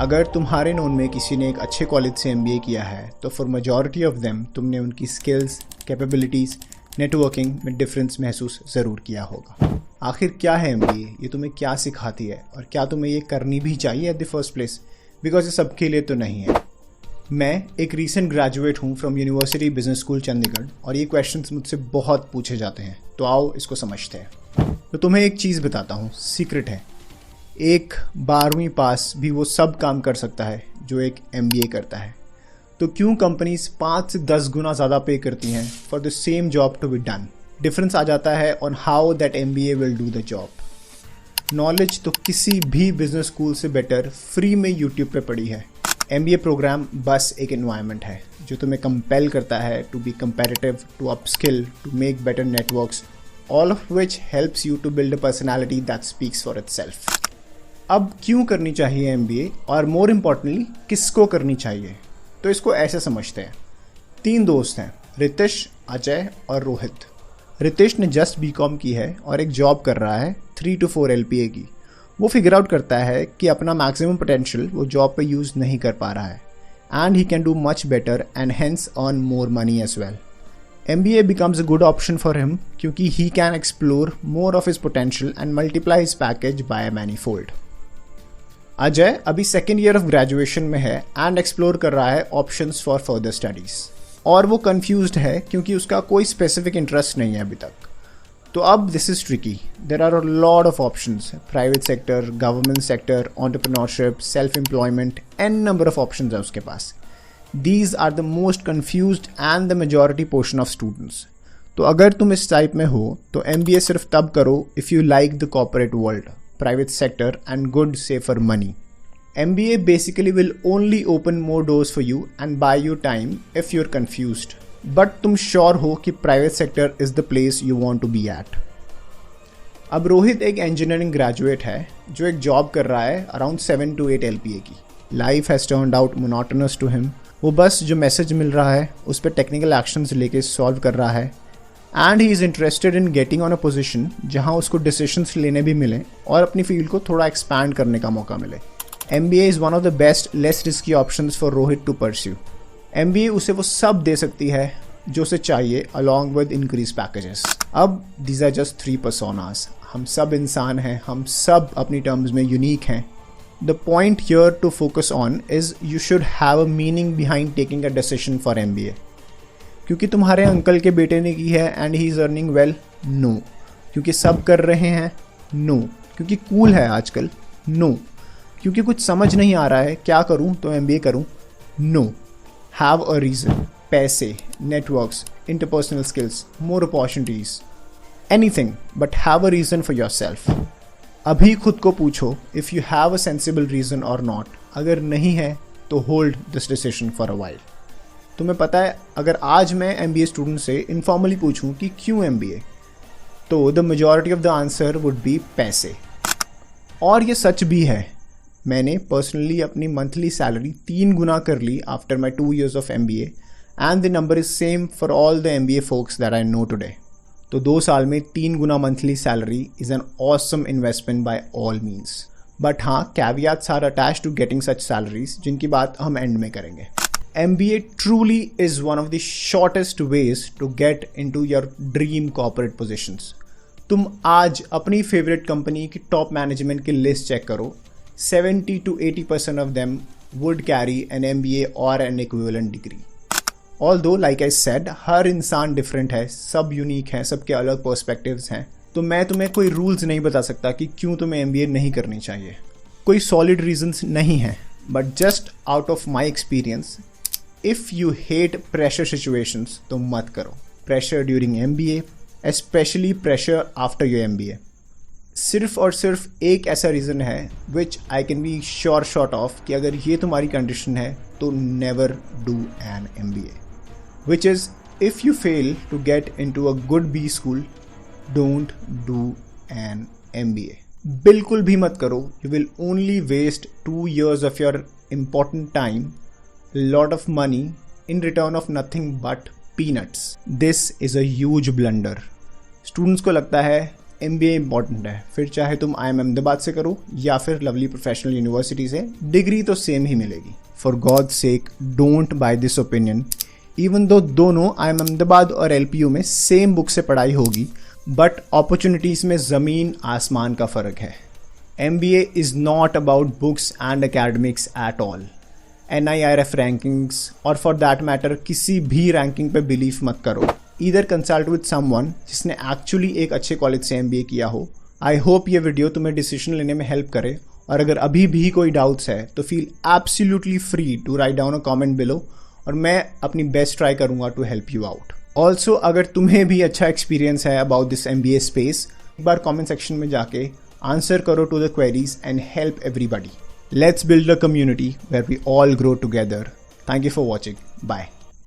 अगर तुम्हारे नोन में किसी ने एक अच्छे कॉलेज से MBA किया है तो फॉर मेजॉरिटी ऑफ देम तुमने उनकी स्किल्स, कैपेबिलिटीज़, नेटवर्किंग में डिफरेंस महसूस ज़रूर किया होगा। आखिर क्या है MBA, ये तुम्हें क्या सिखाती है और क्या तुम्हें ये करनी भी चाहिए at the first place, because ये सबके लिए तो नहीं है। मैं एक रीसेंट ग्रेजुएट हूँ from university business school Chandigarh और ये क्वेश्चंस मुझसे बहुत पूछे जाते हैं, तो आओ इसको समझते हैं। तो तुम्हें एक चीज़ बताता हूँ, सीक्रेट है। एक 12वीं पास भी वो सब काम कर सकता है जो एक MBA करता है। तो क्यों कंपनीज 5 से 10 गुना ज़्यादा पे करती हैं for the same job to be done? Difference आ जाता है on how that MBA will do the job. Knowledge तो किसी भी बिजनेस स्कूल से बेटर फ्री में यूट्यूब पे पड़ी है। MBA प्रोग्राम बस एक एनवायरनमेंट है जो तुम्हें कंपेल करता है to be competitive, to upskill, to make better networks, all of which helps you to build a personality that speaks for itself. अब क्यों करनी चाहिए MBA और मोर इम्पॉर्टेंटली किसको करनी चाहिए? तो इसको ऐसे समझते हैं। 3 दोस्त हैं, रितेश, अजय और रोहित। रितेश ने जस्ट BCom की है और एक जॉब कर रहा है 3 to 4 LPA की। वो फिगर आउट करता है कि अपना मैक्सिमम पोटेंशियल वो जॉब पे यूज़ नहीं कर पा रहा है and he can do much better and hence earn more money as well. MBA becomes a good option for him क्योंकि he can explore more of his potential and multiply his package by a manifold। Ajay अभी 2nd year of graduation में है and explore कर रहा है options for further studies और वो confused है क्योंकि उसका कोई स्पेसिफिक इंटरेस्ट नहीं है अभी तक। तो अब this is tricky, there are a lot of options, private sector, government sector, entrepreneurship, self employment, an number of options है उसके पास। These are the most confused and the majority portion of students. तो अगर तुम इस type में हो तो MBA सिर्फ तब करो if you like the corporate world, private sector and good safer money। MBA basically will only open more doors for you and buy you time if you're confused, but तुम sure हो कि private sector is the place you want to be at। अब रोहित एक engineering graduate है जो एक job कर रहा है around 7 to 8 LPA की। Life has turned out monotonous to him। वो बस जो मैसेज मिल रहा है उस पर टेक्निकल एक्शंस लेके सॉल्व कर रहा है and he is interested in getting on a position जहाँ उसको डिसीशंस लेने भी मिले और अपनी फील्ड को थोड़ा एक्सपैंड करने का मौका मिले। MBA is one of the best less risky options for Rohit to pursue. MBA उसे वो सब दे सकती है जो उसे चाहिए अलॉन्ग विद इंक्रीज पैकेजेस। अब दीज आर जस्ट 3 personas। हम सब इंसान हैं, हम सब अपनी टर्म्स में यूनिक हैं। The point here to focus on is you should have a meaning behind taking a decision for MBA। क्योंकि तुम्हारे अंकल के बेटे ने की है and he is earning well? No. क्योंकि सब कर रहे हैं? नो। क्योंकि कूल है आजकल? नो। क्योंकि कुछ समझ नहीं आ रहा है क्या करूं तो MBA करूं? नो। हैव अ रीज़न, पैसे, networks, interpersonal skills, more opportunities, anything but have a reason for your self. अभी खुद को पूछो if you have a sensible reason और नॉट। अगर नहीं है तो hold this decision for a while. तुम्हें पता है, अगर आज मैं MBA स्टूडेंट से इनफॉर्मली पूछूं कि क्यों MBA, तो the majority of the answer would be पैसे। और ये सच भी है। मैंने पर्सनली अपनी मंथली सैलरी 3 गुना कर ली after my 2 years of MBA and the number is same for all the MBA folks that I know today. तो 2 साल में 3 गुना monthly salary is an awesome investment by all means. But हाँ, caveats are attached to getting such salaries, जिनकी बात हम and में करेंगे। MBA truly is one of the shortest ways to get into your dream corporate positions। तुम आज अपनी favourite company की टॉप मैनेजमेंट की लिस्ट चेक करो, 70 to 80% of them would carry an MBA or an equivalent degree। Although like I said, हर इंसान different है, सब unique हैं, सबके अलग पर्सपेक्टिव्स हैं, तो मैं तुम्हें कोई रूल्स नहीं बता सकता कि क्यों तुम्हें MBA नहीं करनी चाहिए। कोई सॉलिड रीजंस नहीं हैं, but just out of my experience, if you hate pressure situations तो मत करो। Pressure during MBA, specially pressure after your MBA। सिर्फ और सिर्फ एक ऐसा रीज़न है which I can be sure short of कि अगर ये तुम्हारी कंडीशन है तो never do an MBA, which is if you fail to get into a good B school, don't do an MBA। बिल्कुल भी मत करो। You will only waste 2 years of your important time, lot of money in return of nothing but peanuts। This is a huge blunder। Students को लगता है MBA important है, फिर चाहे तुम IIM अहमदाबाद से करो या फिर लवली प्रोफेशनल यूनिवर्सिटी से, डिग्री तो सेम ही मिलेगी। For God sake don't by this opinion. Even though दोनों IIM अहमदाबाद और LPU में सेम बुक से पढ़ाई होगी, बट अपॉर्चुनिटीज़ में ज़मीन आसमान का फ़र्क है। MBA is not about books and academics at all. NIRF rankings और फॉर दैट मैटर किसी भी रैंकिंग पे बिलीव मत करो। ईदर कंसल्ट विद समवन जिसने एक्चुअली एक अच्छे कॉलेज से MBA किया हो। आई होप ये वीडियो तुम्हें डिसीजन लेने में हेल्प करे, और अगर अभी भी कोई डाउट्स है तो feel absolutely free to write down a comment below, और मैं अपनी बेस्ट ट्राई करूँगा to help you out. Also अगर तुम्हें भी अच्छा एक्सपीरियंस है अबाउट दिस MBA स्पेस, एक बार कॉमेंट सेक्शन में जाके आंसर करो to the queries and help everybody. Let's build a community where we all grow together. Thank you for watching. Bye.